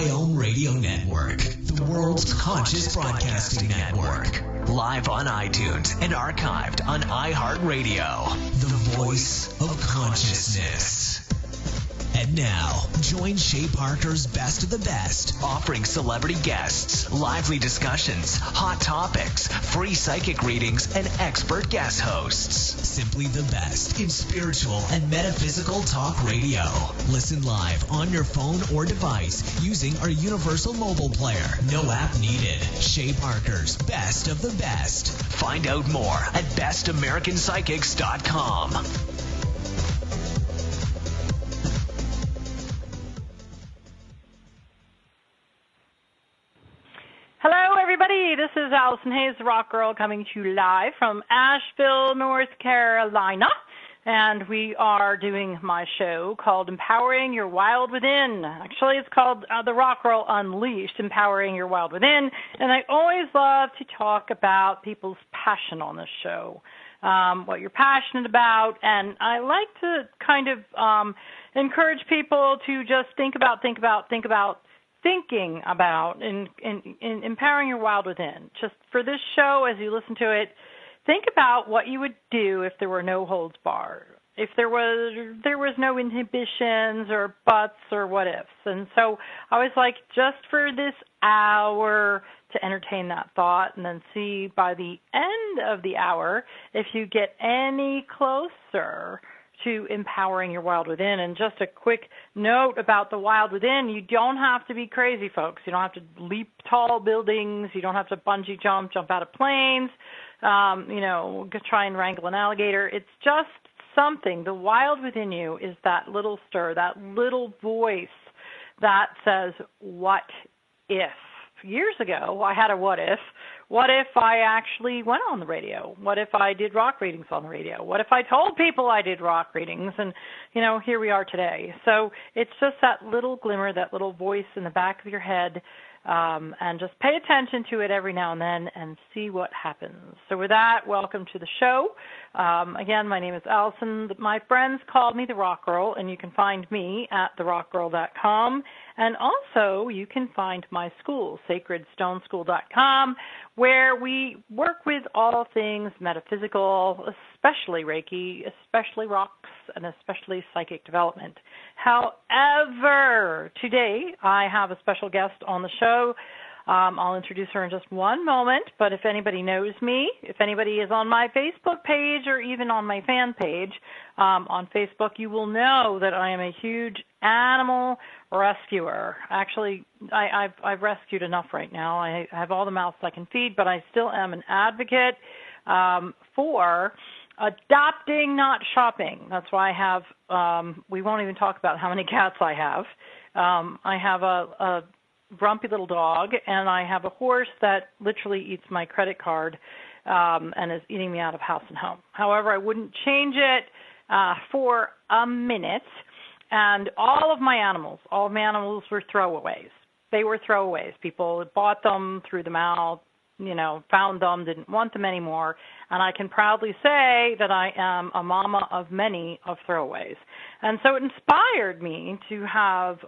IOM Radio Network, the world's conscious broadcasting network. Live on iTunes and archived on iHeartRadio, the voice of consciousness. And now, join Shay Parker's Best of the Best, offering celebrity guests, lively discussions, hot topics, free psychic readings, and expert guest hosts. Simply the best in spiritual and metaphysical talk radio. Listen live on your phone or device using our universal mobile player. No app needed. Shay Parker's Best of the Best. Find out more at bestamericanpsychics.com. Hello, everybody. This is Allison Hayes, the Rock Girl, coming to you live from Asheville, North Carolina. And we are doing my show called Empowering Your Wild Within. Actually, it's called The Rock Girl Unleashed, Empowering Your Wild Within. And I always love to talk about people's passion on this show, what you're passionate about. And I like to kind of encourage people to just think about in empowering your wild within. Just for this show, as you listen to it, think about what you would do if there were no holds barred, if there was no inhibitions or buts or what ifs. And so I always like just for this hour to entertain that thought and then see by the end of the hour if you get any closer to empowering your wild within. And just a quick note about the wild within, you don't have to be crazy, folks. You don't have to leap tall buildings. You don't have to bungee jump out of planes, try and wrangle an alligator. It's just something. The wild within you is that little stir, that little voice that says, what if? Years ago, I had a what if. What if I actually went on the radio? What if I did rock readings on the radio? What if I told people I did rock readings? And, here we are today. So it's just that little glimmer, that little voice in the back of your head, and just pay attention to it every now and then and see what happens. So with that, welcome to the show. Again, my name is Allison. My friends called me the Rock Girl, and you can find me at therockgirl.com. And also, you can find my school, sacredstoneschool.com, where we work with all things metaphysical, especially Reiki, especially rocks, and especially psychic development. However, today I have a special guest on the show. I'll introduce her in just one moment, but if anybody knows me, if anybody is on my Facebook page or even on my fan page on Facebook, you will know that I am a huge animal rescuer. Actually, I've rescued enough right now. I have all the mouths I can feed, but I still am an advocate for adopting, not shopping. That's why I have, we won't even talk about how many cats I have. I have a grumpy little dog, and I have a horse that literally eats my credit card and is eating me out of house and home. However, I wouldn't change it for a minute. And all of my animals were throwaways. They were throwaways. People bought them, threw them out, found them, didn't want them anymore. And I can proudly say that I am a mama of many of throwaways. And so it inspired me to have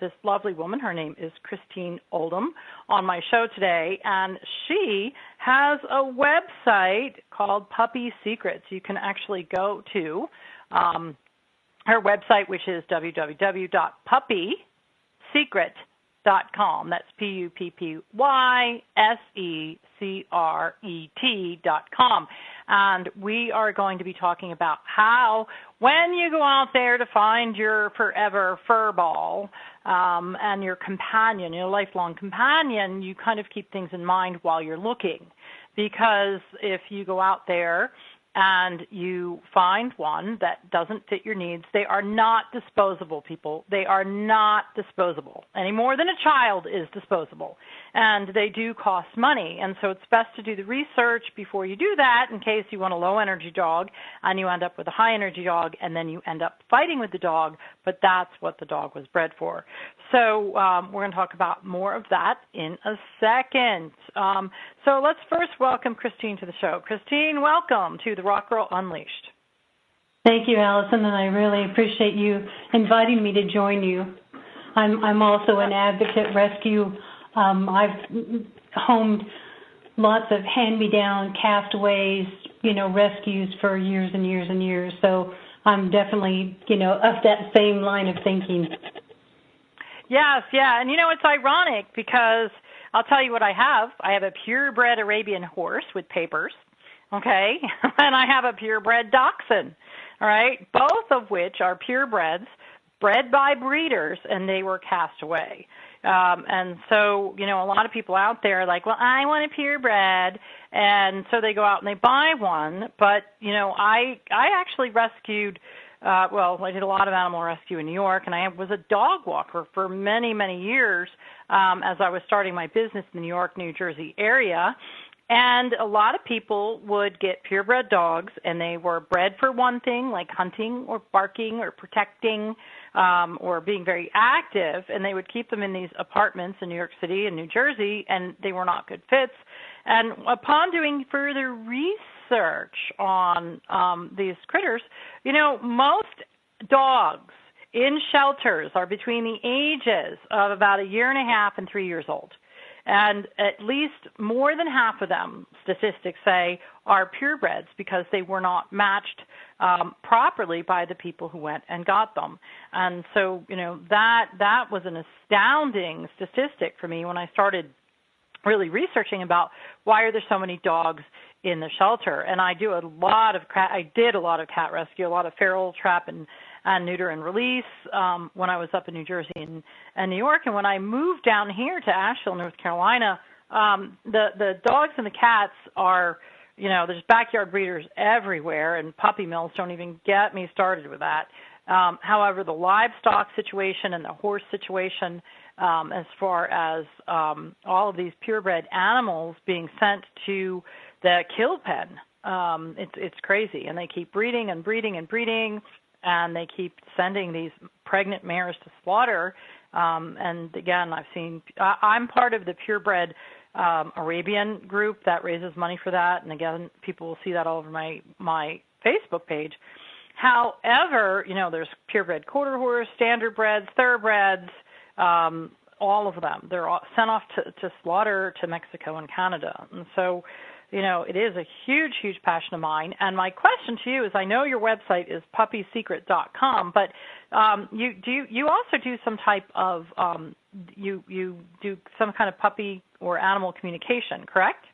this lovely woman, her name is Christine Oldham, on my show today. And she has a website called Puppy Secrets. You can actually go to her website, which is www.puppysecret.com. That's PUPPYSECRET.com. And we are going to be talking about how, when you go out there to find your forever fur ball and your companion, your lifelong companion, you kind of keep things in mind while you're looking. Because if you go out there and you find one that doesn't fit your needs, they are not disposable, people. They are not disposable, any more than a child is disposable. And they do cost money. And so it's best to do the research before you do that, in case you want a low-energy dog and you end up with a high-energy dog, and then you end up fighting with the dog, but that's what the dog was bred for. So we're going to talk about more of that in a second. So let's first welcome Christine to the show. Christine, welcome to the Rock Girl Unleashed. Thank you, Allison, and I really appreciate you inviting me to join you. I'm also an advocate rescue. I've homed lots of hand-me-down castaways, rescues for years and years and years. So I'm definitely, of that same line of thinking. Yes, yeah. And, it's ironic because I'll tell you what I have. I have a purebred Arabian horse with papers, okay? And I have a purebred dachshund, all right? Both of which are purebreds, bred by breeders, and they were cast away. And so, a lot of people out there are like, well, I want a purebred, and so they go out and they buy one. But, I actually rescued, I did a lot of animal rescue in New York, and I was a dog walker for many, many years as I was starting my business in the New York, New Jersey area. And a lot of people would get purebred dogs, and they were bred for one thing, like hunting or barking or protecting or being very active, and they would keep them in these apartments in New York City and New Jersey, and they were not good fits. And upon doing further research on these critters, most dogs in shelters are between the ages of about 1.5 years and 3 years old. And at least more than half of them, statistics say, are purebreds because they were not matched properly by the people who went and got them. And so, that was an astounding statistic for me when I started really researching about why are there so many dogs in the shelter. And I did a lot of cat rescue, a lot of feral trap and neuter and release when I was up in New Jersey and New York. And when I moved down here to Asheville, North Carolina, the dogs and the cats are, there's backyard breeders everywhere, and puppy mills don't even get me started with that. However, the livestock situation and the horse situation, as far as all of these purebred animals being sent to the kill pen, it's crazy. And they keep breeding and breeding and breeding, and they keep sending these pregnant mares to slaughter. And again, I'm part of the purebred Arabian group that raises money for that. And again, people will see that all over my Facebook page. However, there's purebred quarter horse, standardbreds, thoroughbreds, all of them. They're all sent off to slaughter to Mexico and Canada. And so, it is a huge, huge passion of mine. And my question to you is, I know your website is puppysecret.com, but you also do some type of you do some kind of puppy or animal communication, correct?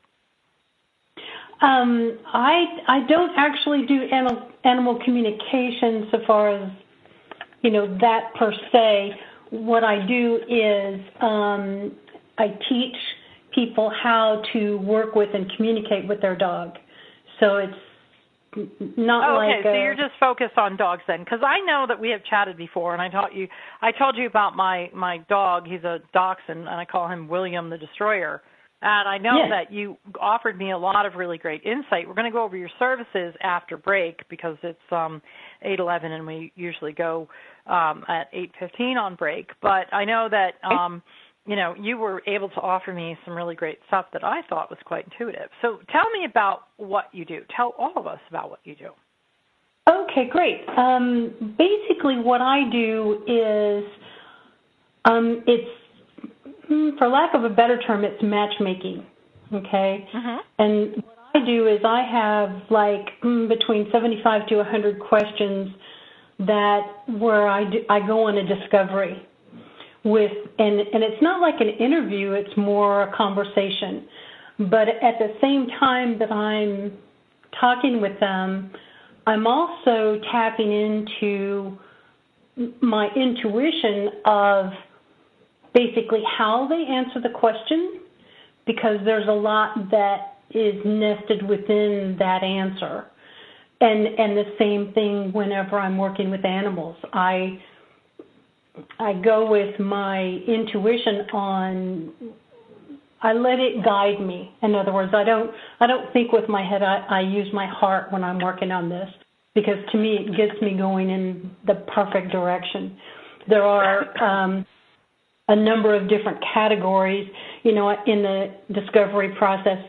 I don't actually do animal communication so far as that per se. What I do is I teach people how to work with and communicate with their dog. So it's not like so you're just focused on dogs then, because I know that we have chatted before, and I told you about my dog. He's a dachshund, and I call him William the Destroyer. And I know that you offered me a lot of really great insight. We're going to go over your services after break because it's 8:11, and we usually go at 8:15 on break. But I know that you were able to offer me some really great stuff that I thought was quite intuitive. So tell me about what you do. Tell all of us about what you do. Okay, great. Basically what I do is it's, for lack of a better term, it's matchmaking, okay? Mm-hmm. And what I do is I have between 75 to 100 questions where I go on a discovery with, and it's not like an interview, it's more a conversation. But at the same time that I'm talking with them, I'm also tapping into my intuition of basically how they answer the question, because there's a lot that is nested within that answer. And the same thing whenever I'm working with animals. I go with my intuition I let it guide me. In other words, I don't think with my head. I use my heart when I'm working on this, because to me it gets me going in the perfect direction. There are a number of different categories, in the discovery process.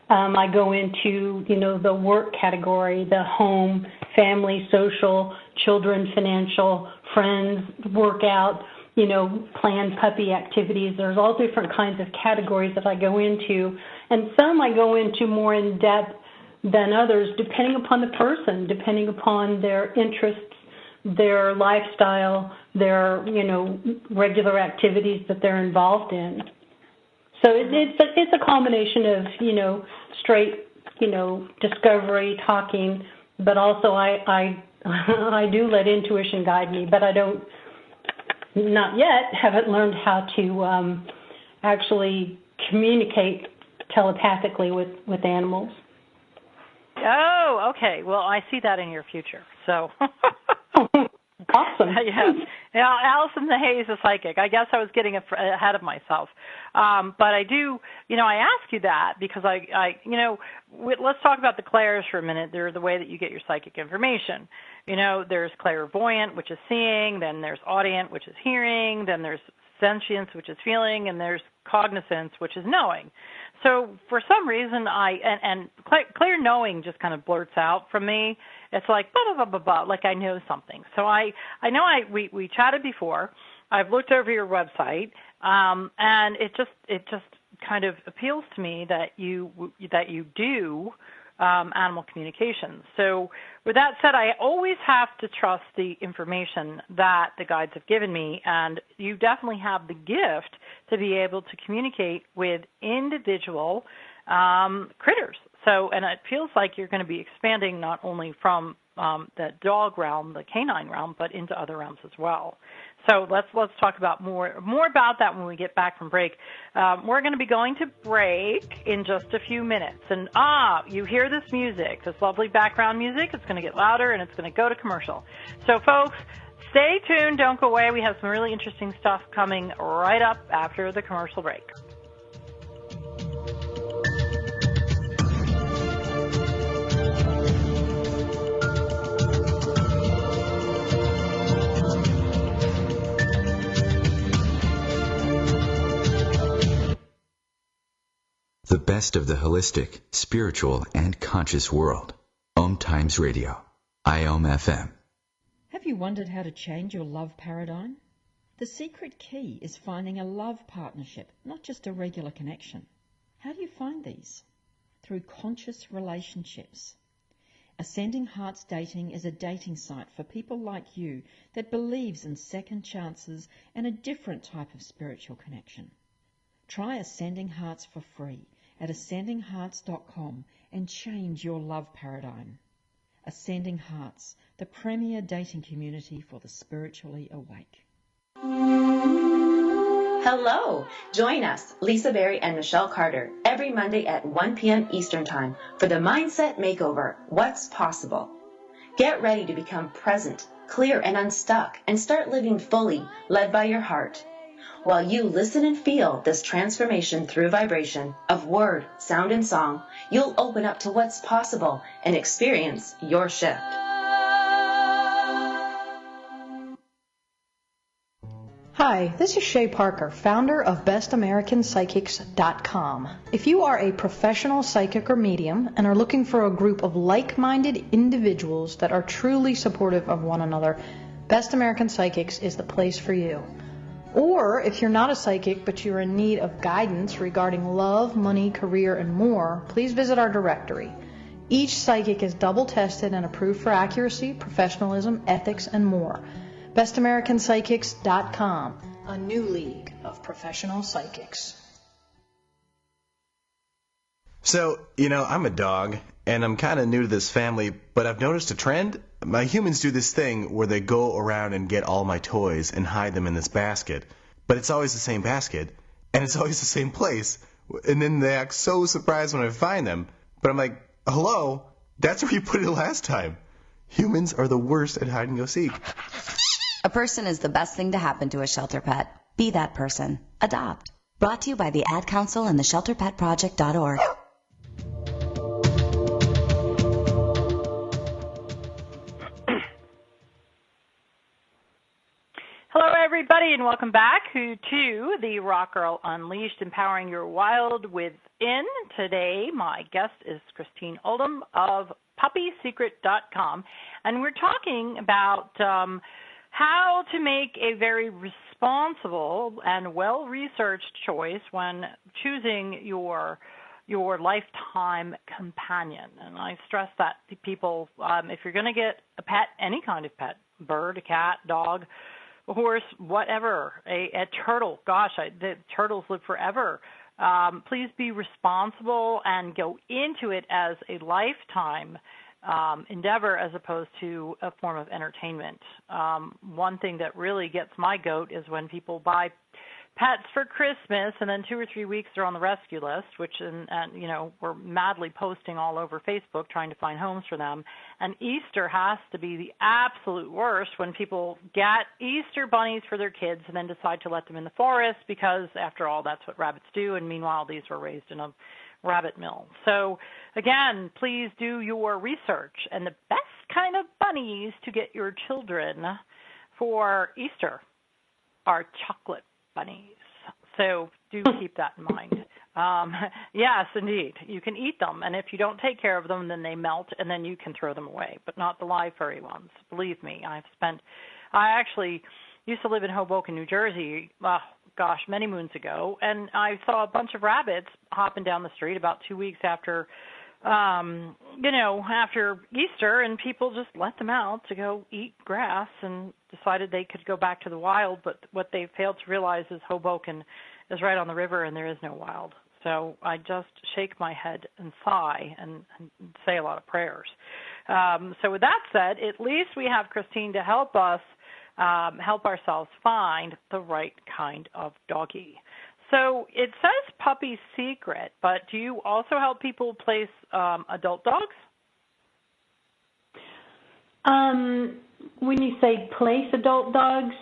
I go into, the work category, the home, family, social, children, financial, friends, workout, planned puppy activities. There's all different kinds of categories that I go into, and some I go into more in depth than others, depending upon the person, depending upon their interests, their lifestyle, their, regular activities that they're involved in. So it's a combination of, straight, discovery, talking, but also I do let intuition guide me, but I haven't learned how to actually communicate telepathically with animals. Oh, okay. Well, I see that in your future. So awesome. Yeah, Allison Hayes, a psychic. I guess I was getting ahead of myself, but I do. I ask you that because let's talk about the clairs for a minute. They're the way that you get your psychic information. There's clairvoyant, which is seeing. Then there's audient, which is hearing. Then there's sentience, which is feeling, and there's cognizance, which is knowing. So for some reason, clear knowing just kind of blurts out from me. It's like blah blah blah blah, like I know something. So I know we chatted before. I've looked over your website, and it just kind of appeals to me that you do animal communications. So with that said, I always have to trust the information that the guides have given me, and you definitely have the gift to be able to communicate with individual critters. So, and it feels like you're going to be expanding not only from the dog realm, the canine realm, but into other realms as well. So let's talk about more about that when we get back from break. We're going to be going to break in just a few minutes. And you hear this music, this lovely background music. It's going to get louder and it's going to go to commercial. So folks, stay tuned. Don't go away. We have some really interesting stuff coming right up after the commercial break. The best of the holistic, spiritual, and conscious world. OMTimes Radio. IOM FM. Have you wondered how to change your love paradigm? The secret key is finding a love partnership, not just a regular connection. How do you find these? Through conscious relationships. Ascending Hearts Dating is a dating site for people like you that believes in second chances and a different type of spiritual connection. Try Ascending Hearts for free at ascendinghearts.com and change your love paradigm. Ascending Hearts, the premier dating community for the spiritually awake. Hello! Join us, Lisa Berry and Michelle Carter, every Monday at 1 p.m. Eastern Time for the Mindset Makeover, What's Possible. Get ready to become present, clear, and unstuck, and start living fully, led by your heart. While you listen and feel this transformation through vibration of word, sound, and song, you'll open up to what's possible and experience your shift. Hi, this is Shay Parker, founder of BestAmericanPsychics.com. If you are a professional psychic or medium and are looking for a group of like-minded individuals that are truly supportive of one another, Best American Psychics is the place for you. Or if you're not a psychic but you're in need of guidance regarding love, money, career, and more, please visit our directory. Each psychic is double tested and approved for accuracy, professionalism, ethics, and more. BestAmericanPsychics.com, a new league of professional psychics. So, I'm a dog, and I'm kind of new to this family, but I've noticed a trend. My humans do this thing where they go around and get all my toys and hide them in this basket, but it's always the same basket, and it's always the same place, and then they act so surprised when I find them, but I'm like, hello, that's where you put it last time. Humans are the worst at hide and go seek. A person is the best thing to happen to a shelter pet. Be that person. Adopt. Brought to you by the Ad Council and the ShelterPetProject.org. Hello, everybody, and welcome back to the Rock Girl Unleashed, Empowering Your Wild Within. Today, my guest is Christine Oldham of PuppySecret.com, and we're talking about how to make a very responsible and well-researched choice when choosing your lifetime companion. And I stress that to people, if you're going to get a pet, any kind of pet, bird, a cat, dog, a horse, whatever, a turtle, gosh, the turtles live forever. Please be responsible and go into it as a lifetime endeavor as opposed to a form of entertainment. One thing that really gets my goat is when people buy pets for Christmas and then 2 or 3 weeks they're on the rescue list, which we're madly posting all over Facebook trying to find homes for them. And Easter has to be the absolute worst when people get Easter bunnies for their kids and then decide to let them in the forest because, after all, that's what rabbits do. And meanwhile, these were raised in a rabbit mill. So, again, please do your research. And the best kind of bunnies to get your children for Easter are chocolate bunnies. So do keep that in mind. Yes, indeed. You can eat them, and if you don't take care of them, then they melt, and then you can throw them away, but not the live furry ones. Believe me, I actually used to live in Hoboken, New Jersey, many moons ago, and I saw a bunch of rabbits hopping down the street about 2 weeks after after Easter, and people just let them out to go eat grass and decided they could go back to the wild. But what they failed to realize is Hoboken is right on the river and there is no wild. So I just shake my head and sigh and say a lot of prayers. So with that said, at least we have Christine to help us help ourselves find the right kind of doggy. So it says puppy secret, but do you also help people place adult dogs? When you say place adult dogs,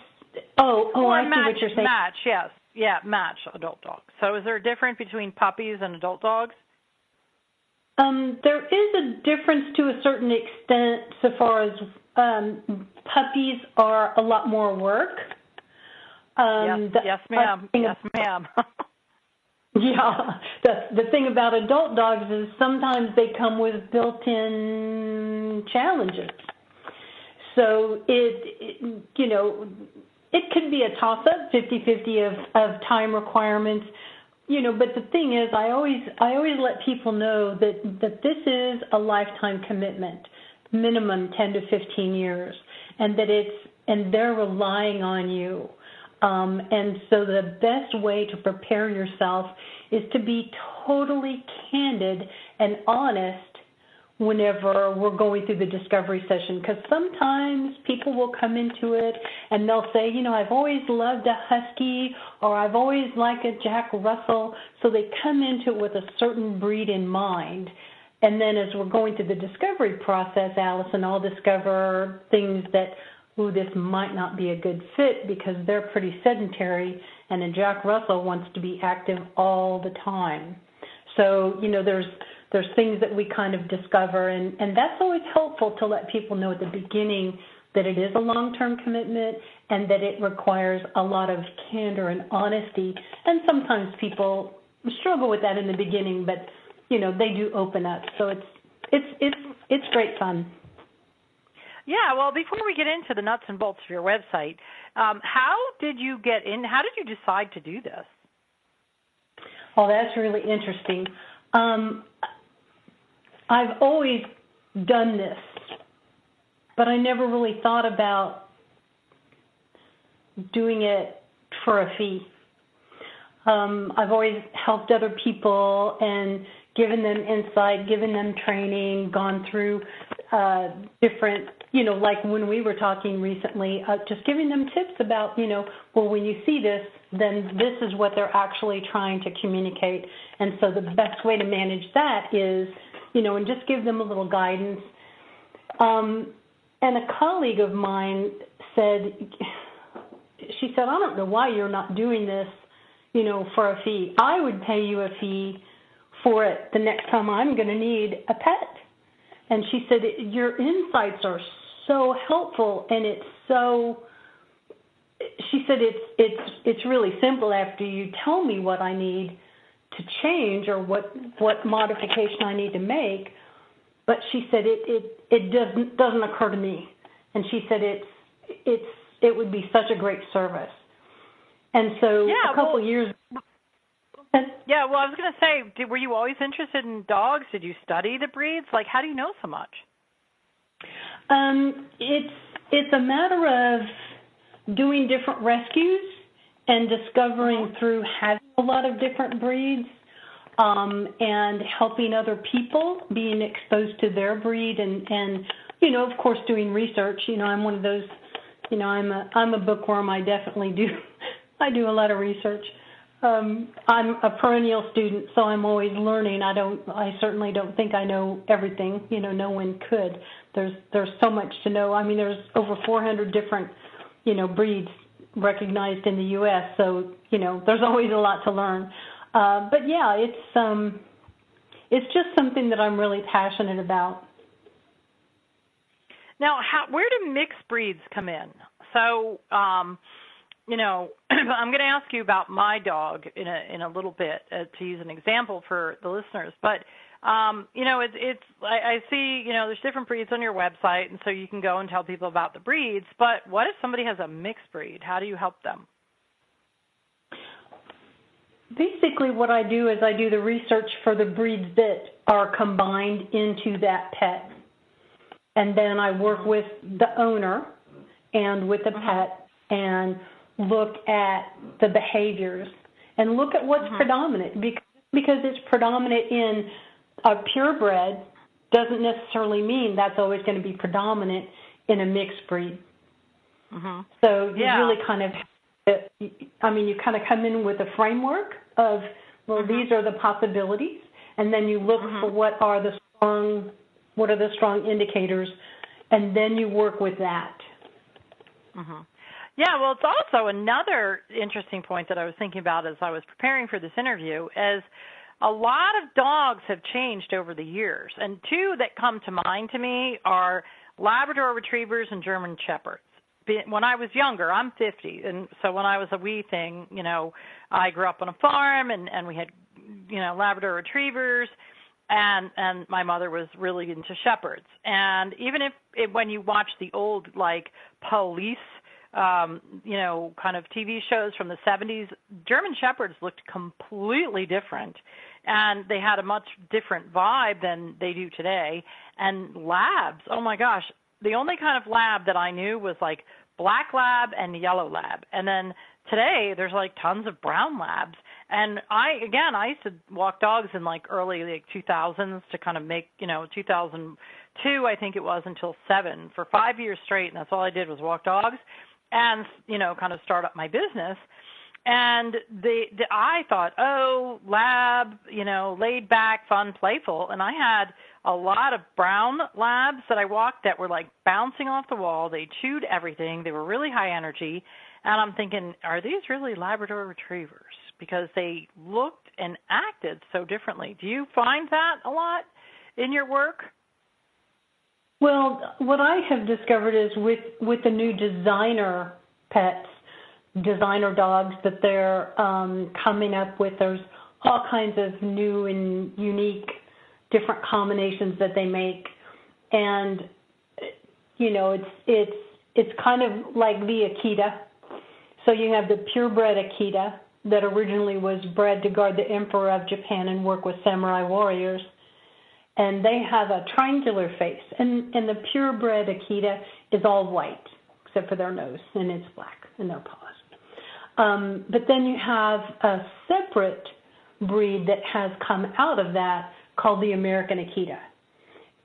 I see what you're saying. Match, yes. Yeah, match adult dogs. So is there a difference between puppies and adult dogs? There is a difference to a certain extent so far as puppies are a lot more work. Yes, ma'am. Yes, ma'am. Yeah. The thing about adult dogs is sometimes they come with built-in challenges. So it could be a toss-up, 50-50 of time requirements. But the thing is, I always let people know that this is a lifetime commitment, minimum 10 to 15 years, and and they're relying on you. And so the best way to prepare yourself is to be totally candid and honest whenever we're going through the discovery session, because sometimes people will come into it and they'll say, I've always loved a husky or I've always liked a Jack Russell. So they come into it with a certain breed in mind. And then as we're going through the discovery process, Allison, I'll discover things that, this might not be a good fit because they're pretty sedentary and a Jack Russell wants to be active all the time. So, there's things that we kind of discover, and that's always helpful to let people know at the beginning that it is a long-term commitment and that it requires a lot of candor and honesty. And sometimes people struggle with that in the beginning, but, they do open up. So it's great fun. Yeah, well, before we get into the nuts and bolts of your website, how did you get in? How did you decide to do this? Oh, that's really interesting. I've always done this, but I never really thought about doing it for a fee. I've always helped other people and given them insight, given them training, gone through different, like when we were talking recently, just giving them tips about, when you see this, then this is what they're actually trying to communicate. And so the best way to manage that is, and just give them a little guidance. And a colleague of mine said, I don't know why you're not doing this, for a fee. I would pay you a fee for it the next time I'm going to need a pet. And she said, your insights are so helpful, and she said, it's really simple after you tell me what I need to change or what modification I need to make. But she said, it doesn't occur to me. And she said, it would be such a great service. And so a couple years. Yeah, well, I was going to say, were you always interested in dogs? Did you study the breeds? Like, how do you know so much? It's a matter of doing different rescues and discovering through having a lot of different breeds and helping other people, being exposed to their breed and you know, of course, doing research. You know, I'm one of those, you know, I'm a bookworm. I definitely do. I do a lot of research. I'm a perennial student, so I'm always learning. I certainly don't think I know everything. You know, no one could. There's so much to know. I mean, there's over 400 different, you know, breeds recognized in the U.S. So, you know, there's always a lot to learn. But yeah, it's just something that I'm really passionate about. Now, where do mixed breeds come in? So, you know, I'm going to ask you about my dog in a little bit to use an example for the listeners. But, you know, I see, you know, there's different breeds on your website, and so you can go and tell people about the breeds. But what if somebody has a mixed breed? How do you help them? Basically, what I do is I do the research for the breeds that are combined into that pet. And then I work with the owner and with the pet and look at the behaviors and look at what's predominant. Because it's predominant in a purebred doesn't necessarily mean that's always going to be predominant in a mixed breed. So you really kind of, I mean, you kind of come in with a framework of, well, these are the possibilities, and then you look for what are the strong indicators, and then you work with that. Yeah, well, it's also another interesting point that I was thinking about as I was preparing for this interview is a lot of dogs have changed over the years, and two that come to mind to me are Labrador Retrievers and German Shepherds. When I was younger, I'm 50, and so when I was a wee thing, you know, I grew up on a farm, and we had, you know, Labrador Retrievers, and my mother was really into Shepherds. And even when you watch the old, like, police, you know, kind of TV shows from the 70s, German Shepherds looked completely different, and they had a much different vibe than they do today. And labs, oh my gosh, the only kind of lab that I knew was like black lab and yellow lab. And then today there's like tons of brown labs. And I used to walk dogs in like early like 2000s to kind of make, you know, 2002 I think it was until 7 for 5 years straight. And that's all I did was walk dogs and, you know, kind of start up my business. And I thought, oh, lab, you know, laid back, fun, playful. And I had a lot of brown labs that I walked that were like bouncing off the wall. They chewed everything. They were really high energy. And I'm thinking, are these really Labrador Retrievers? Because they looked and acted so differently. Do you find that a lot in your work? Well, what I have discovered is with the new designer pets, designer dogs that they're coming up with, there's all kinds of new and unique different combinations that they make. And, you know, it's kind of like the Akita. So you have the purebred Akita that originally was bred to guard the Emperor of Japan and work with samurai warriors. And they have a triangular face. And the purebred Akita is all white, except for their nose, and it's black, and their paws. But then you have a separate breed that has come out of that called the American Akita.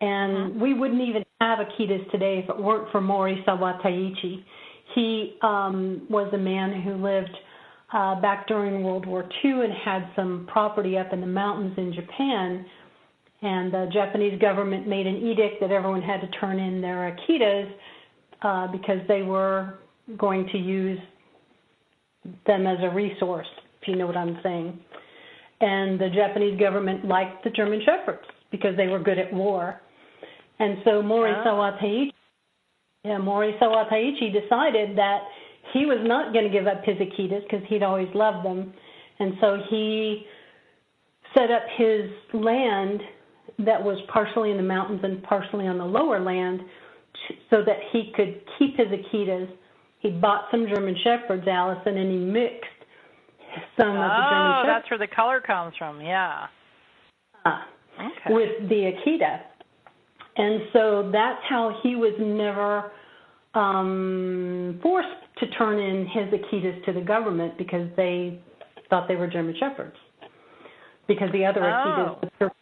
And we wouldn't even have Akitas today if it weren't for Mori Sawataichi. He was a man who lived back during World War II and had some property up in the mountains in Japan. And the Japanese government made an edict that everyone had to turn in their Akitas because they were going to use them as a resource, if you know what I'm saying. And the Japanese government liked the German Shepherds because they were good at war. And so Mori Sawataichi decided that he was not going to give up his Akitas because he'd always loved them. And so he set up his land that was partially in the mountains and partially on the lower land so that he could keep his Akitas he bought some German Shepherds, Allison, and he mixed some of the German Shepherds. Oh, that's where the color comes from, yeah. Okay. With the Akita. And so that's how he was never forced to turn in his Akitas to the government, because they thought they were German Shepherds. Because the other Akitas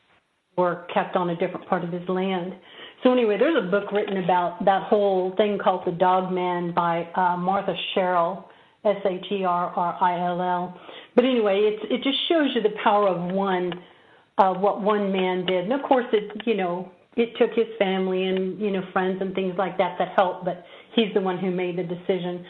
were kept on a different part of his land. So anyway, there's a book written about that whole thing called The Dog Man by Martha Sherrill, Sherrill. But anyway, it just shows you the power of one, what one man did. And of course, it took his family and, friends and things like that helped, but he's the one who made the decision.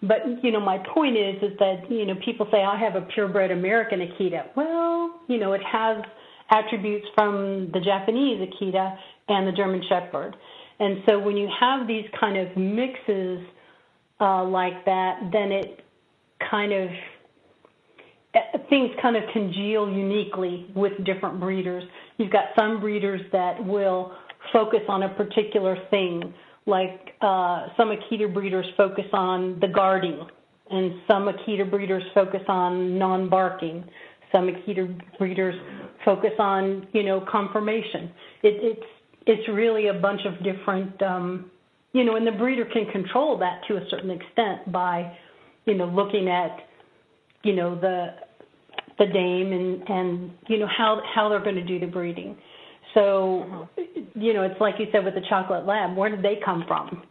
But, my point is that, people say, I have a purebred American Akita. Well, it has attributes from the Japanese Akita and the German Shepherd. And so when you have these kind of mixes like that, then it things kind of congeal uniquely with different breeders. You've got some breeders that will focus on a particular thing, like some Akita breeders focus on the guarding, and some Akita breeders focus on non-barking. Some Akita breeders focus on, conformation. It's really a bunch of different, and the breeder can control that to a certain extent by, looking at, the dame and how they're going to do the breeding. So, it's like you said with the chocolate lab. Where did they come from?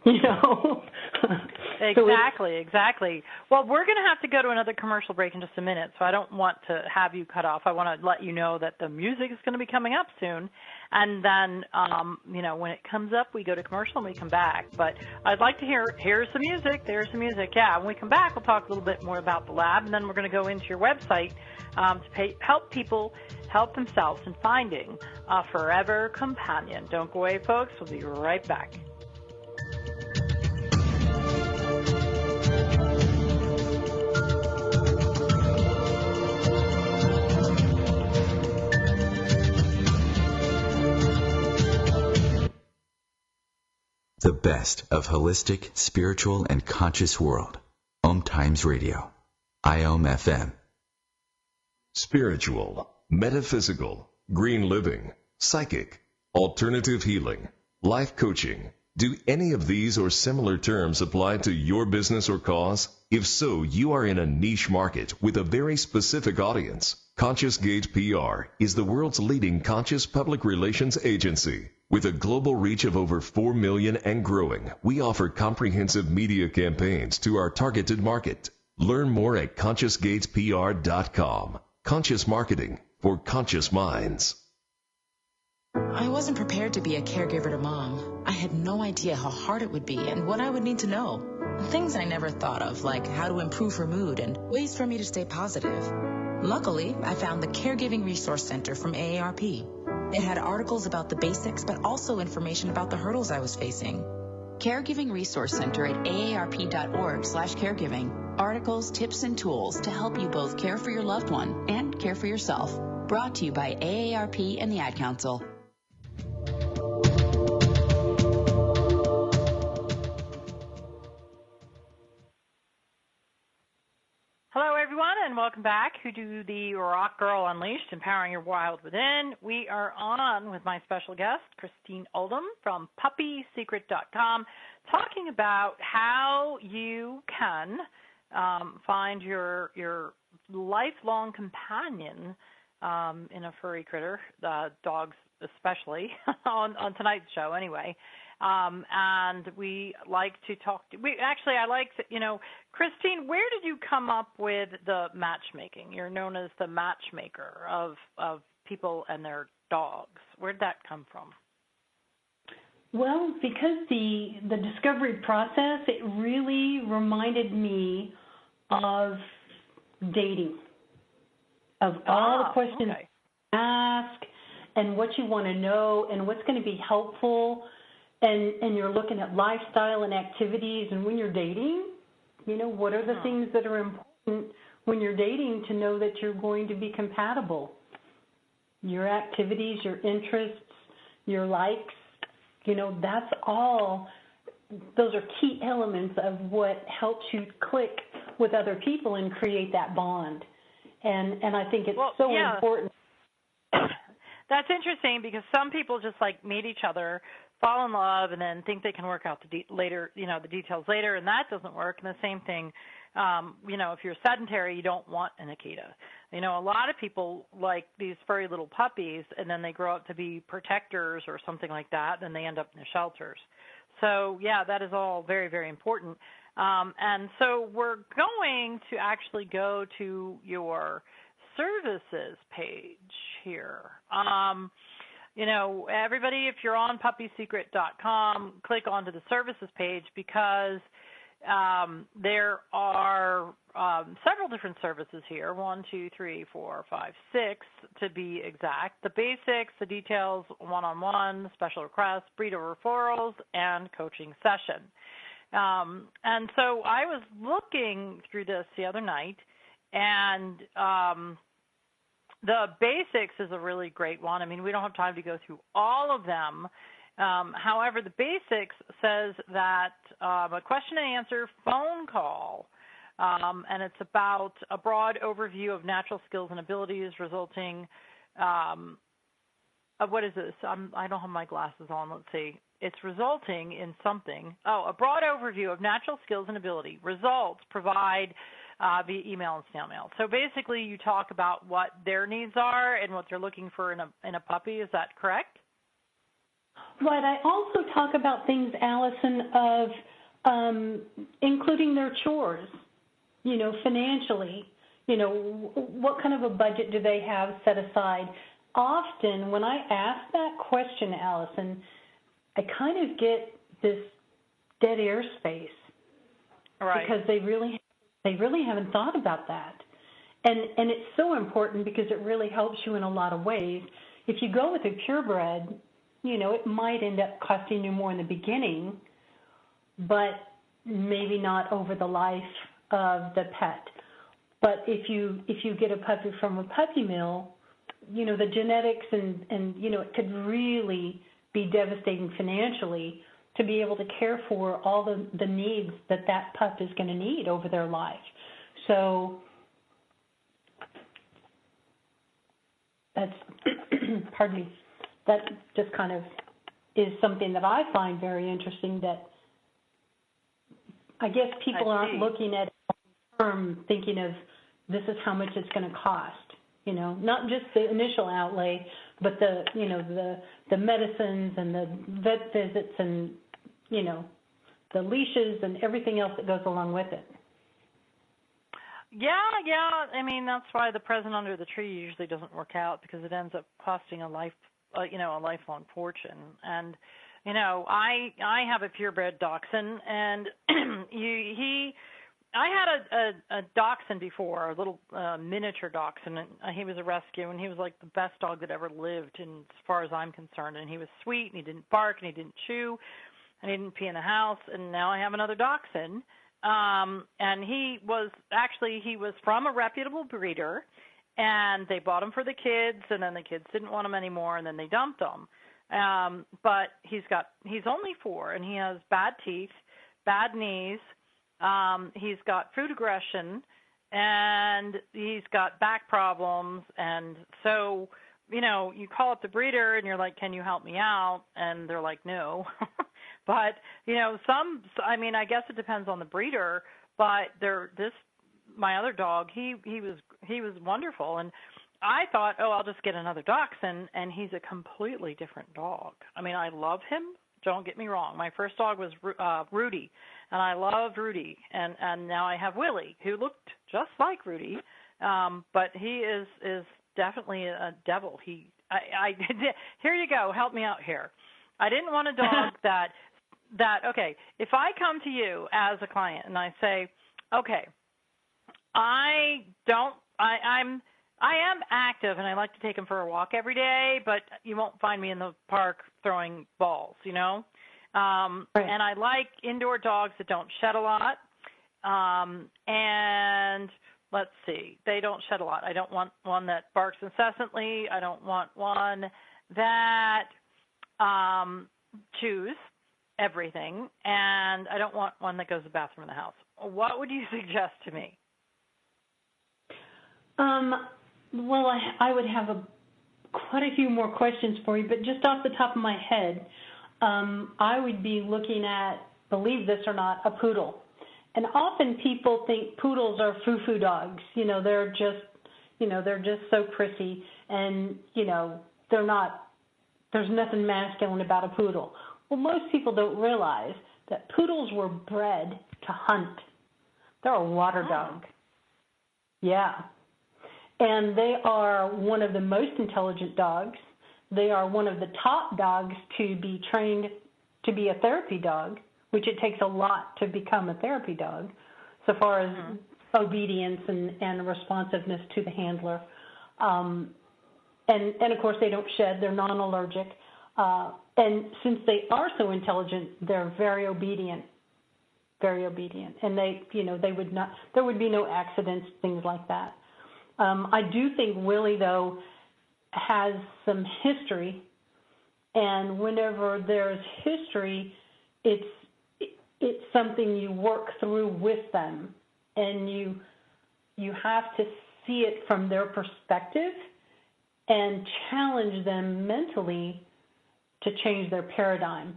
Exactly. Well, we're going to have to go to another commercial break in just a minute, so I don't want to have you cut off. I want to let you know that the music is going to be coming up soon. And then, when it comes up, we go to commercial and we come back. But I'd like to here's some music, there's some music. Yeah, when we come back, we'll talk a little bit more about the lab, and then we're going to go into your website to help people help themselves in finding a forever companion. Don't go away, folks. We'll be right back. The best of holistic, spiritual, and conscious world. OMTimes Radio. IOM FM. Spiritual, metaphysical, green living, psychic, alternative healing, life coaching. Do any of these or similar terms apply to your business or cause? If so, you are in a niche market with a very specific audience. Conscious Gate PR is the world's leading conscious public relations agency. With a global reach of over 4 million and growing, we offer comprehensive media campaigns to our targeted market. Learn more at ConsciousGatesPR.com. Conscious marketing for conscious minds. I wasn't prepared to be a caregiver to Mom. I had no idea how hard it would be and what I would need to know. Things I never thought of, like how to improve her mood and ways for me to stay positive. Luckily, I found the Caregiving Resource Center from AARP. It had articles about the basics, but also information about the hurdles I was facing. Caregiving Resource Center at aarp.org/caregiving. Articles, tips, and tools to help you both care for your loved one and care for yourself. Brought to you by AARP and the Ad Council. Hello, everyone, and welcome back to the Rock Girl Unleashed, Empowering Your Wild Within. We are on with my special guest, Christine Oldham from puppysecret.com, talking about how you can find your lifelong companion in a furry critter, dogs especially, on tonight's show anyway. And we like to talk to, I like to, Christine, where did you come up with the matchmaking? You're known as the matchmaker of people and their dogs. Where did that come from? Well, because the discovery process, it really reminded me of dating, of all the questions you ask and what you want to know and what's going to be helpful. And you're looking at lifestyle and activities, and when you're dating, what are the things that are important when you're dating to know that you're going to be compatible? Your activities, your interests, your likes, that's all those are key elements of what helps you click with other people and create that bond. And I think it's important. That's interesting because some people just like meet each other, fall in love, and then think they can work out the details later, and that doesn't work. And the same thing, if you're sedentary, you don't want an Akita. A lot of people like these furry little puppies, and then they grow up to be protectors or something like that, and they end up in the shelters. So, yeah, that is all very, very important. And so we're going to actually go to your services page here. Everybody, if you're on puppysecret.com, click onto the services page because there are several different services here, 1, 2, 3, 4, 5, 6 to be exact. The basics, the details, one-on-one, special requests, breeder referrals, and coaching session. And so I was looking through this the other night, and the basics is a really great one. I mean, we don't have time to go through all of them. However, the basics says that a question and answer phone call, and it's about a broad overview of natural skills and abilities resulting what is this? I don't have my glasses on. Let's see. It's resulting in something. A broad overview of natural skills and ability. Results provide via email and snail mail. So basically you talk about what their needs are and what they're looking for in a puppy. Is that correct? Right. I also talk about things, Allison, of including their chores, financially. What kind of a budget do they have set aside? Often when I ask that question, Allison, I kind of get this dead air space. Right. Because they really haven't thought about that. And it's so important because it really helps you in a lot of ways. If you go with a purebred, it might end up costing you more in the beginning, but maybe not over the life of the pet. But if you get a puppy from a puppy mill, the genetics and it could really be devastating financially to be able to care for all the needs that pup is going to need over their life. So that's, pardon me, that just kind of is something that I find very interesting, that I guess people aren't looking at term thinking of this is how much it's going to cost, not just the initial outlay, but the medicines and the vet visits and, the leashes and everything else that goes along with it. Yeah. I mean, that's why the present under the tree usually doesn't work out, because it ends up costing a lifelong fortune. And, I have a purebred dachshund, and I had a dachshund before, a little miniature dachshund, and he was a rescue, and he was like the best dog that ever lived, and as far as I'm concerned. And he was sweet, and he didn't bark, and he didn't chew, and he didn't pee in the house. And now I have another dachshund, and he was from a reputable breeder, and they bought him for the kids, and then the kids didn't want him anymore, and then they dumped him. But he's only 4, and he has bad teeth, bad knees. He's got food aggression, and he's got back problems. And so, you call up the breeder and you're like, can you help me out? And they're like, no. But, I guess it depends on the breeder, but my other dog, he was wonderful. And I thought, I'll just get another dachshund, and he's a completely different dog. I mean, I love him. Don't get me wrong. My first dog was Rudy, and I loved Rudy. And now I have Willie, who looked just like Rudy, but he is definitely a devil. Here you go. Help me out here. I didn't want a dog okay, if I come to you as a client and I say, okay, I am active, and I like to take him for a walk every day, but you won't find me in the park throwing balls, Right. And I like indoor dogs that don't shed a lot. And let's see, they don't shed a lot. I don't want one that barks incessantly. I don't want one that chews. everything, and I don't want one that goes to the bathroom in the house. What would you suggest to me? Well, I would have quite a few more questions for you, but just off the top of my head, I would be looking at, believe this or not, a poodle. And often people think poodles are foo-foo dogs. They're just so prissy, and there's nothing masculine about a poodle. Well, most people don't realize that poodles were bred to hunt. They're a water dog. Yeah. And they are one of the most intelligent dogs. They are one of the top dogs to be trained to be a therapy dog, which it takes a lot to become a therapy dog, so far as obedience and responsiveness to the handler. And of course, they don't shed. They're non-allergic. And since they are so intelligent, they're very obedient. And there would be no accidents, things like that. I do think Willie, though, has some history, and whenever there's history, it's something you work through with them, and you have to see it from their perspective and challenge them mentally to change their paradigm,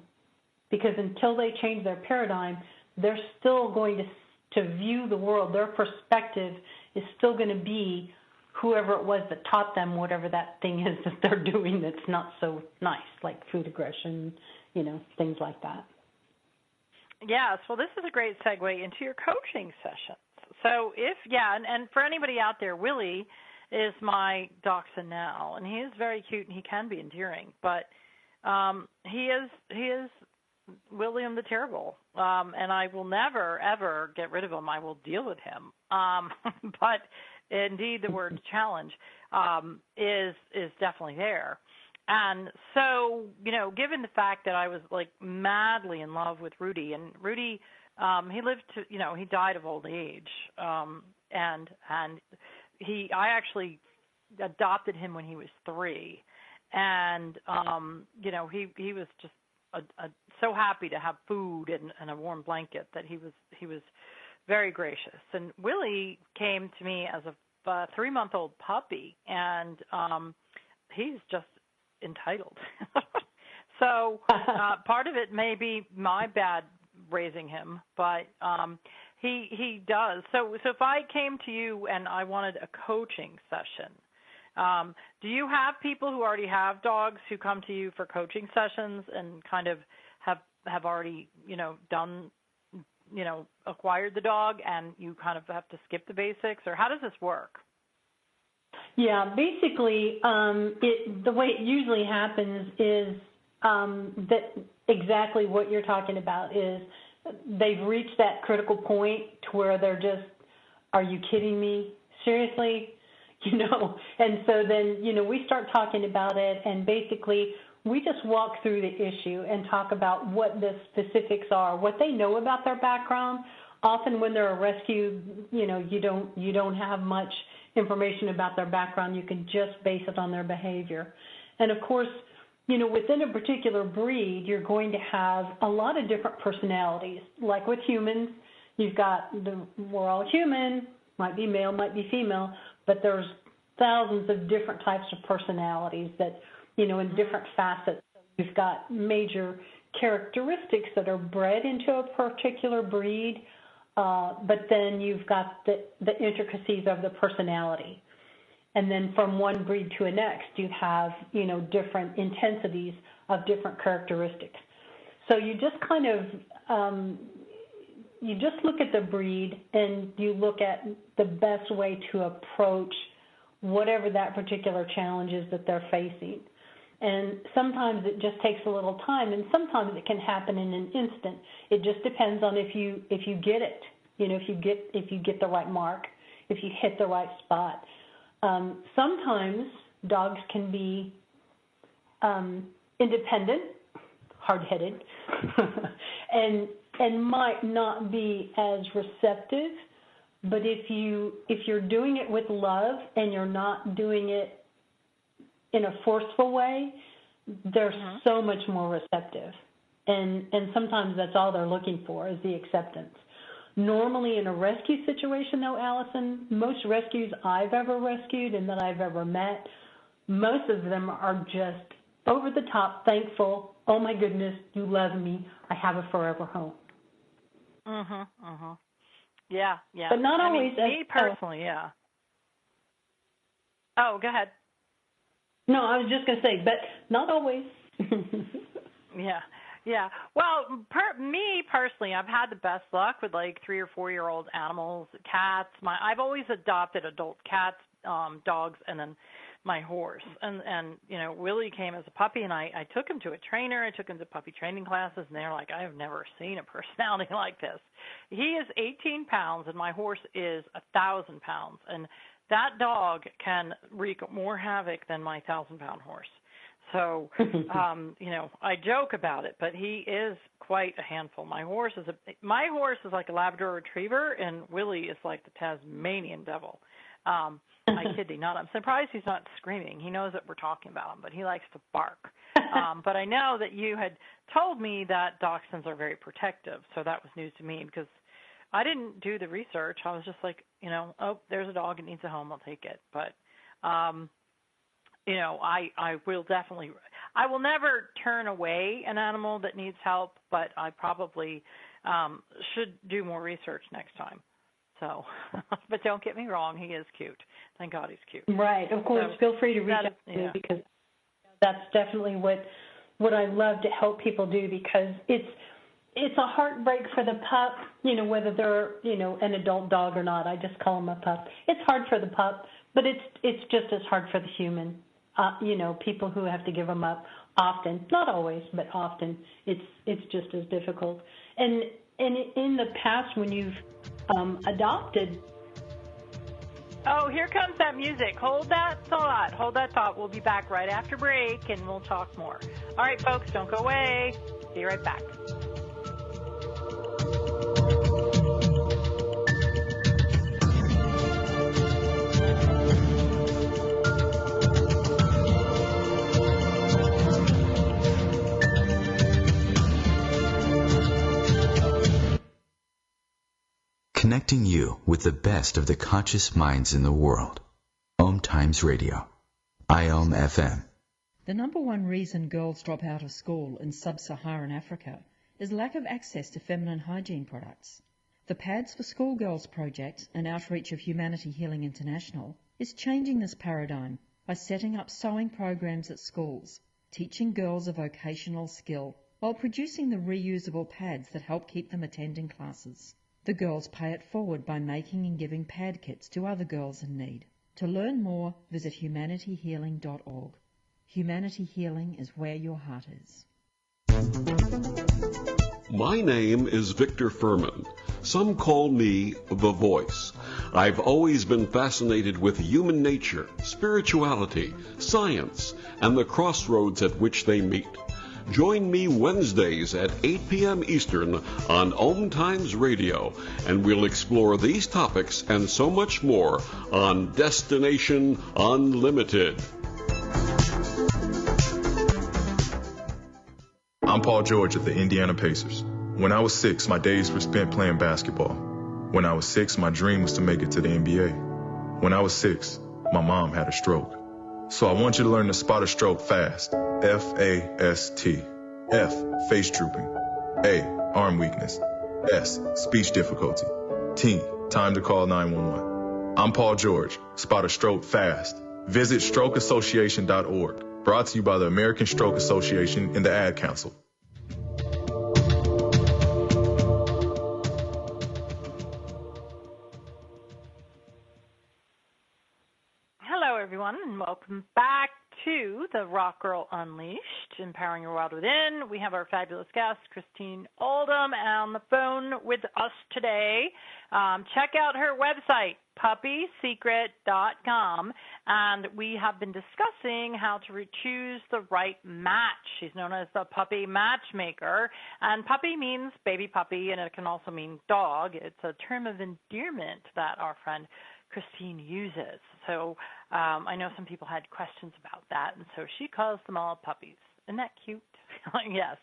because until they change their paradigm, they're still going to view the world. Their perspective is still going to be whoever it was that taught them whatever that thing is that they're doing that's not so nice, like food aggression, things like that. Yes, well, this is a great segue into your coaching sessions. So and for anybody out there, Willie is my dachshund now, and he is very cute and he can be endearing, but he is William the Terrible, and I will never, ever get rid of him. I will deal with him. But indeed, the word challenge is definitely there. And so, given the fact that I was like madly in love with Rudy, and Rudy, he lived to, he died of old age, and I actually adopted him when he was 3, and he was just so happy to have food and a warm blanket that he was very gracious. And Willie came to me as a 3-month-old puppy, and he's just entitled. So part of it may be my bad raising him, but he does. So if I came to you and I wanted a coaching session, do you have people who already have dogs who come to you for coaching sessions and kind of have already, done, acquired the dog, and you kind of have to skip the basics, or how does this work? Yeah, basically, the way it usually happens is that exactly what you're talking about is they've reached that critical point to where they're just, are you kidding me? Seriously? And so then, we start talking about it, and basically we just walk through the issue and talk about what the specifics are, what they know about their background. Often when they're a rescue, you don't have much information about their background. You can just base it on their behavior. And of course, within a particular breed, you're going to have a lot of different personalities. Like with humans, we're all human, might be male, might be female, but there's thousands of different types of personalities that, in different facets. You've got major characteristics that are bred into a particular breed, but then you've got the intricacies of the personality. And then from one breed to the next, you have, different intensities of different characteristics. So you just kind of, you just look at the breed and you look at the best way to approach whatever that particular challenge is that they're facing. And sometimes it just takes a little time, and sometimes it can happen in an instant. It just depends on if you get it, if you get the right mark, if you hit the right spot. Sometimes dogs can be independent, hard-headed, and might not be as receptive. But if you're doing it with love and you're not doing it in a forceful way, they're so much more receptive. And sometimes that's all they're looking for is the acceptance. Normally in a rescue situation, though, Allison, most rescues I've ever rescued and that I've ever met, most of them are just over the top, thankful. Oh, my goodness, you love me. I have a forever home. Yeah. But not always. Me personally, yeah. Oh, go ahead. No, I was just going to say, but not always. Yeah. Well, me personally, I've had the best luck with like 3 or 4 year old animals, cats. I've always adopted adult cats, dogs, and then my horse. And Willie came as a puppy, and I took him to a trainer. I took him to puppy training classes, and they're like, I have never seen a personality like this. He is 18 pounds, and my horse is 1,000 pounds, and that dog can wreak more havoc than my 1,000-pound horse. So, I joke about it, but he is quite a handful. My horse is like a Labrador Retriever, and Willie is like the Tasmanian devil. I kid thee not. I'm surprised he's not screaming. He knows that we're talking about him, but he likes to bark. But I know that you had told me that dachshunds are very protective, so that was news to me because I didn't do the research. I was just like, oh, there's a dog. It needs a home. I'll take it. But, I will never turn away an animal that needs help, but I probably should do more research next time. So, but don't get me wrong. He is cute. Thank God he's cute. Right. Of course. So feel free to reach out to me because that's definitely what I love to help people do because it's a heartbreak for the pup, whether they're, an adult dog or not. I just call them a pup. It's hard for the pup, but it's just as hard for the human. People who have to give them up often, not always, but often, it's just as difficult. And in the past, when you've adopted. Oh, here comes that music. Hold that thought. We'll be back right after break, and we'll talk more. All right, folks, don't go away. Be right back. Connecting you with the best of the conscious minds in the world. OMTimes Radio. IOM FM. The number one reason girls drop out of school in sub-Saharan Africa is lack of access to feminine hygiene products. The Pads for Schoolgirls project, an outreach of Humanity Healing International, is changing this paradigm by setting up sewing programs at schools, teaching girls a vocational skill, while producing the reusable pads that help keep them attending classes. The girls pay it forward by making and giving pad kits to other girls in need. To learn more, visit humanityhealing.org. Humanity Healing is where your heart is. My name is Victor Furman. Some call me The Voice. I've always been fascinated with human nature, spirituality, science, and the crossroads at which they meet. Join me Wednesdays at 8 p.m. Eastern on OMTimes Radio, and we'll explore these topics and so much more on Destination Unlimited. I'm Paul George of the Indiana Pacers. When I was 6, my days were spent playing basketball. When I was 6, my dream was to make it to the NBA. When I was 6, my mom had a stroke. So I want you to learn to spot a stroke fast. F-A-S-T. F, face drooping. A, arm weakness. S, speech difficulty. T, time to call 911. I'm Paul George. Spot a stroke fast. Visit strokeassociation.org. Brought to you by the American Stroke Association and the Ad Council. Hello, everyone, and welcome back to the Rock Girl Unleashed, Empowering Your World Within. We have our fabulous guest, Christine Oldham, on the phone with us today. Check out her website, puppysecret.com, and we have been discussing how to choose the right match. She's known as the puppy matchmaker, and puppy means baby puppy, and it can also mean dog. It's a term of endearment that our friend Christine uses. So I know some people had questions about that, and so she calls them all puppies. Isn't that cute? Yes.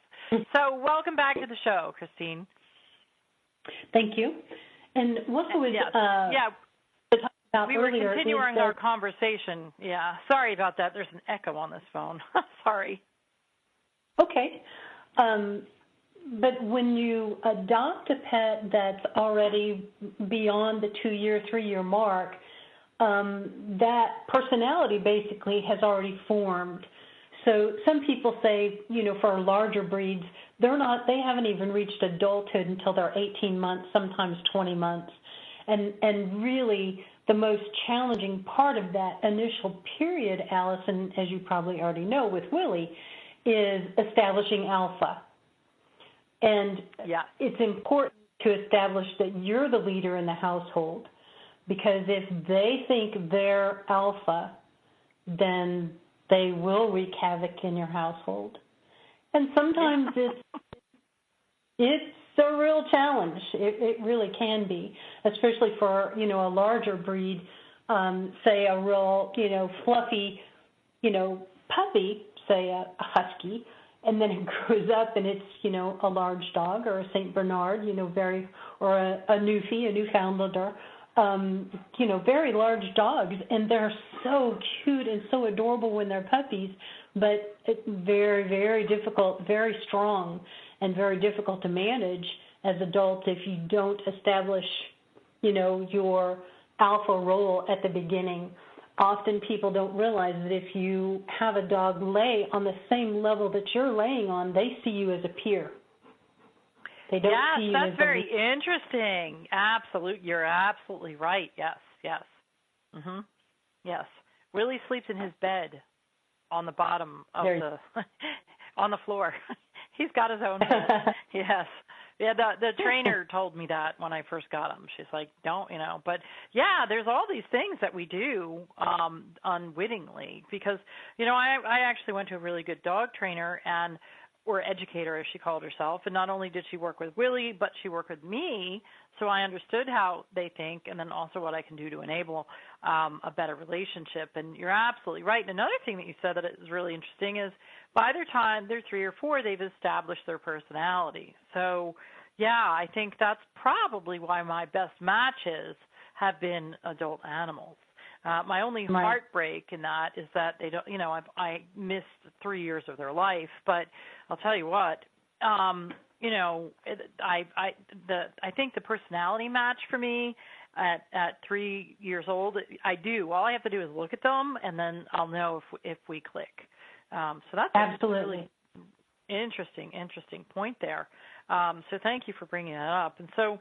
So welcome back to the show, Christine. Thank you. And what I was we were continuing our conversation. Yeah. Sorry about that. There's an echo on this phone. Sorry. Okay. But when you adopt a pet that's already beyond the 2-year, 3-year mark, that personality basically has already formed. So some people say, for larger breeds, they haven't even reached adulthood until they're 18 months, sometimes 20 months. And really the most challenging part of that initial period, Allison, as you probably already know with Willie, is establishing alpha. And it's important to establish that you're the leader in the household, because if they think they're alpha, then they will wreak havoc in your household. And sometimes it's a real challenge. It really can be, especially for, a larger breed, say a real, fluffy, puppy, say a husky, and then it grows up and it's, a large dog or a St. Bernard, or a Newfie, a Newfoundlander, very large dogs, and they're so cute and so adorable when they're puppies, but it's very, very difficult, very strong, and very difficult to manage as adults if you don't establish, your alpha role at the beginning. Often people don't realize that if you have a dog lay on the same level that you're laying on, they see you as a peer. They don't see you that's as very interesting. You're absolutely right. Yes. Yes. Willie sleeps in his bed on the bottom of on the floor. He's got his own bed. Yes. Yeah, the trainer told me that when I first got him. She's like, don't, But, there's all these things that we do unwittingly because, I actually went to a really good dog trainer or educator, as she called herself, and not only did she work with Willie, but she worked with me, so I understood how they think and then also what I can do to enable a better relationship. And you're absolutely right. And another thing that you said that is really interesting is by the time they're 3 or 4, they've established their personality. So, I think that's probably why my best matches have been adult animals. My only heartbreak in that is that they don't, I missed 3 years of their life, but I'll tell you what, I think the personality match for me at 3 years old, I do. All I have to do is look at them, and then I'll know if we click. So that's absolutely a really interesting point there. So thank you for bringing that up. And so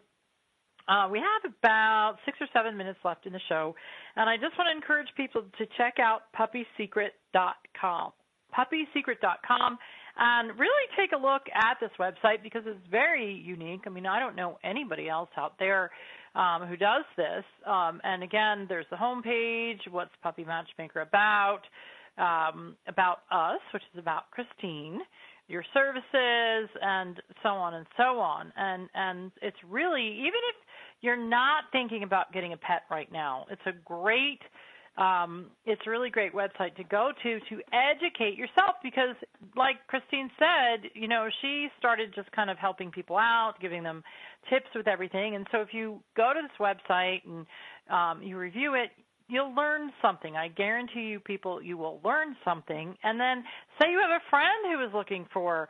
we have about 6 or 7 minutes left in the show, and I just want to encourage people to check out puppysecret.com. Puppysecret.com, and really take a look at this website because it's very unique. I mean, I don't know anybody else out there who does this. And again, there's the homepage, what's Puppy Matchmaker about us, which is about Christine, your services, and so on and so on. And it's really, even if you're not thinking about getting a pet right now, it's a really great website to go to educate yourself because, like Christine said, she started just kind of helping people out, giving them tips with everything. And so if you go to this website and you review it, you'll learn something. I guarantee you, people, you will learn something. And then say you have a friend who is looking for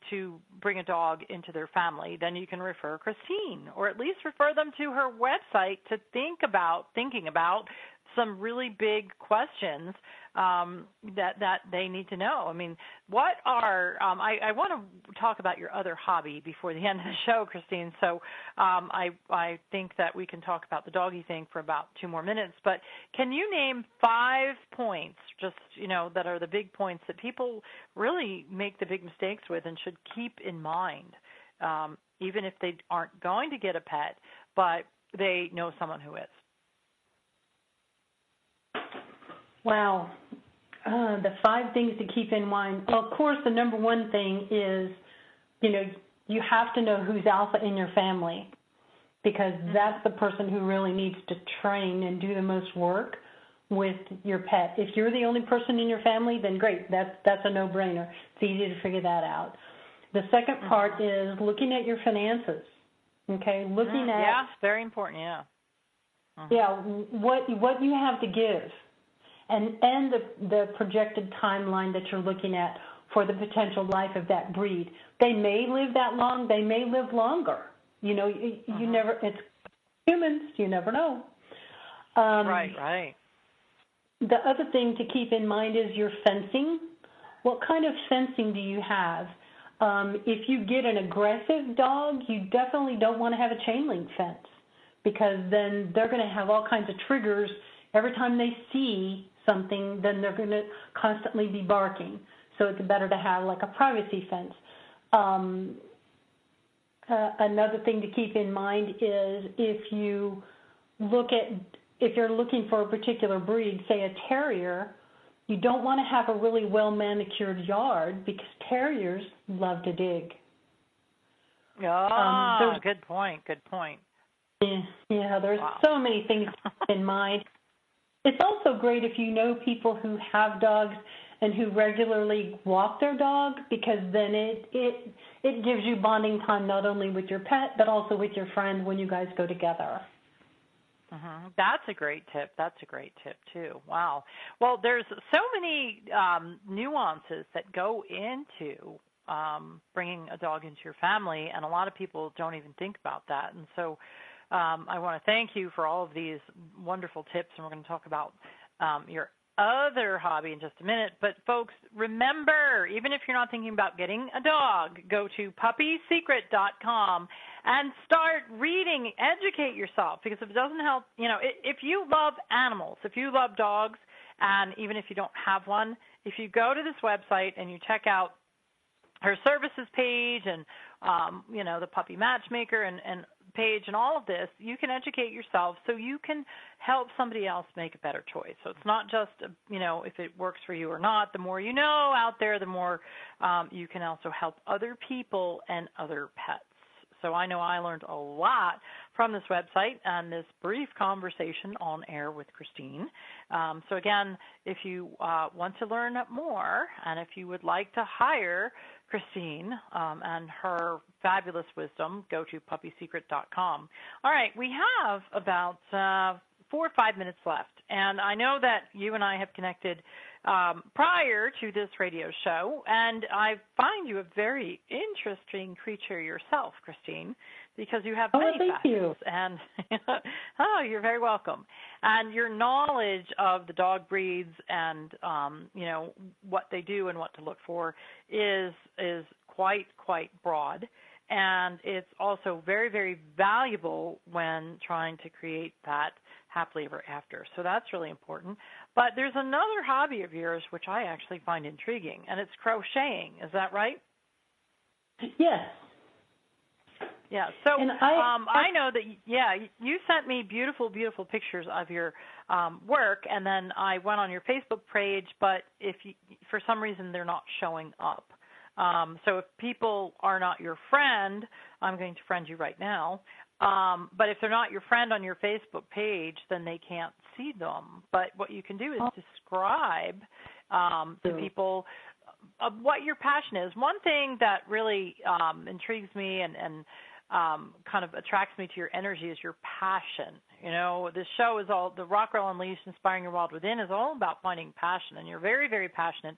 to bring a dog into their family, then you can refer Christine, or at least refer them to her website to thinking about some really big questions that they need to know. I mean, what are I want to talk about your other hobby before the end of the show, Christine. So I think that we can talk about the doggy thing for about 2 more minutes. But can you name 5 points, just that are the big points that people really make the big mistakes with and should keep in mind, even if they aren't going to get a pet, but they know someone who is? Wow. The 5 things to keep in mind. Well, of course, the number one thing is, you have to know who's alpha in your family because that's the person who really needs to train and do the most work with your pet. If you're the only person in your family, then great. That's a no-brainer. It's easy to figure that out. The second part is looking at your finances. Okay, looking at yeah, very important. Yeah. Yeah, what you have to give, and the projected timeline that you're looking at for the potential life of that breed. They may live that long. They may live longer. You know, you never. It's humans. You never know. Right. The other thing to keep in mind is your fencing. What kind of fencing do you have? If you get an aggressive dog, you definitely don't want to have a chain link fence, because then they're going to have all kinds of triggers. Every time they see something, then they're going to constantly be barking. So it's better to have like a privacy fence. Another thing to keep in mind is if you're looking for a particular breed, say a terrier, you don't want to have a really well-manicured yard, because terriers love to dig. Good point. Yeah, there's so many things to keep in mind. It's also great if you know people who have dogs and who regularly walk their dog, because then it gives you bonding time not only with your pet but also with your friend when you guys go together. That's a great tip. Too. Wow. Well, there's so many nuances that go into bringing a dog into your family, and a lot of people don't even think about that. And so I want to thank you for all of these wonderful tips, and we're going to talk about your other hobby in just a minute. But folks, remember, even if you're not thinking about getting a dog, go to puppysecret.com and start reading, educate yourself, because if it doesn't help, if you love animals, if you love dogs, and even if you don't have one, if you go to this website and you check out her services page and, the puppy matchmaker and page and all of this, you can educate yourself so you can help somebody else make a better choice. So it's not just, if it works for you or not. The more you know out there, the more you can also help other people and other pets. So I know I learned a lot from this website and this brief conversation on air with Christine. So again, if you want to learn more, and if you would like to hire Christine and her fabulous wisdom, go to puppysecret.com. All right, we have about 4 or 5 minutes left, and I know that you and I have connected prior to this radio show, and I find you a very interesting creature yourself, Christine, because you have many facets. You. And you're very welcome. And your knowledge of the dog breeds and what they do and what to look for is quite broad. And it's also very, very valuable when trying to create that happily ever after. So that's really important. But there's another hobby of yours which I actually find intriguing, and it's crocheting. Is that right? Yes. Yeah. So I know that, you sent me beautiful, beautiful pictures of your work, and then I went on your Facebook page, but for some reason they're not showing up. So if people are not your friend, I'm going to friend you right now. But if they're not your friend on your Facebook page, then they can't see them. But what you can do is describe to people what your passion is. One thing that really intrigues me and kind of attracts me to your energy is your passion. This show is all, the Rockwell Unleashed, Inspiring Your Wild Within, is all about finding passion. And you're very, very passionate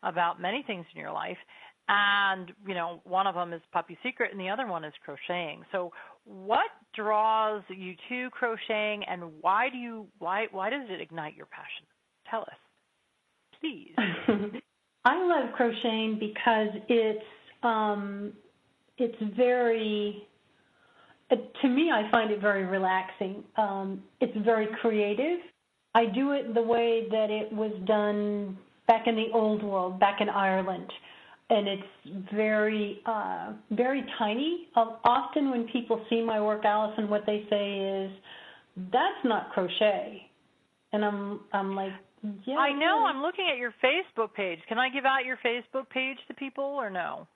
about many things in your life. And, one of them is Puppy Secret and the other one is crocheting. So what draws you to crocheting, and why does it ignite your passion? Tell us, please. I love crocheting because it's very, to me, I find it very relaxing. It's very creative. I do it the way that it was done back in the old world, back in Ireland. And it's very, very tiny. Often when people see my work, Allison, what they say is, "That's not crochet," and I'm like, "Yeah." I know. I'm looking at your Facebook page. Can I give out your Facebook page to people or no?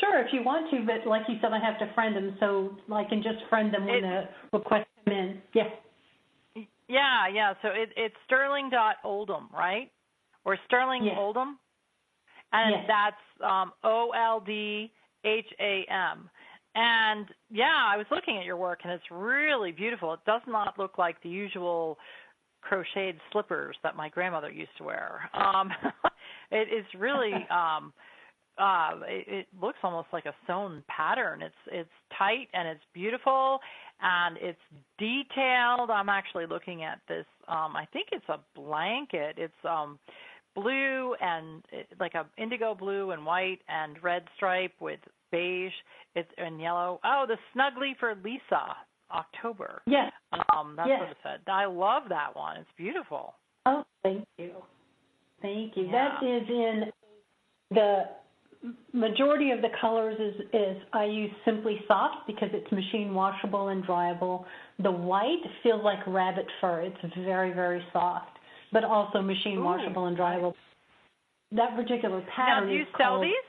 Sure, if you want to, but like you said, I have to friend them, so I can just friend them when the requests come in. Yeah. Yeah. So it's Sterling.Oldham, right? Or Sterling Oldham? And that's OLDHAM. And, I was looking at your work, and it's really beautiful. It does not look like the usual crocheted slippers that my grandmother used to wear. It is really it looks almost like a sewn pattern. It's tight, and it's beautiful, and it's detailed. I'm actually looking at this. I think it's a blanket. It's blue and like a indigo blue and white and red stripe with beige. It's in yellow. Oh, the Snuggly for Lisa, October. Yes. That's what it said. I love that one. It's beautiful. Oh, thank you. Yeah. That is in the majority of the colors is I use Simply Soft because it's machine washable and dryable. The white feels like rabbit fur. It's very, very soft, but also machine washable and dryable. That particular pattern. Now, do you sell these?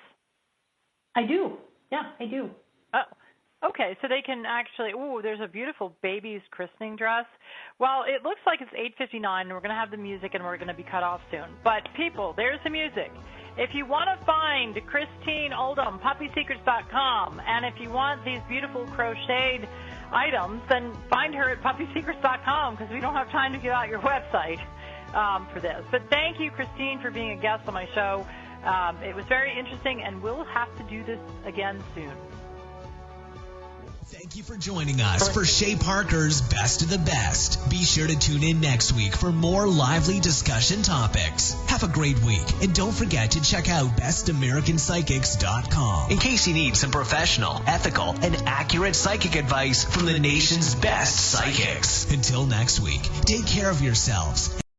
I do. Yeah, I do. Oh, okay. So they can actually. There's a beautiful baby's christening dress. Well, it looks like it's 8:59, and we're going to have the music, and we're going to be cut off soon. But people, there's the music. If you want to find Christine Oldham, puppysecrets.com, and if you want these beautiful crocheted items, then find her at puppysecrets.com because we don't have time to give out your website for this. But thank you, Christine, for being a guest on my show. It was very interesting, and we'll have to do this again soon. Thank you for joining us for Shay Parker's Best of the Best. Be sure to tune in next week for more lively discussion topics. Have a great week, and don't forget to check out bestamericanpsychics.com in case you need some professional, ethical, and accurate psychic advice from the nation's best psychics. Until next week, take care of yourselves.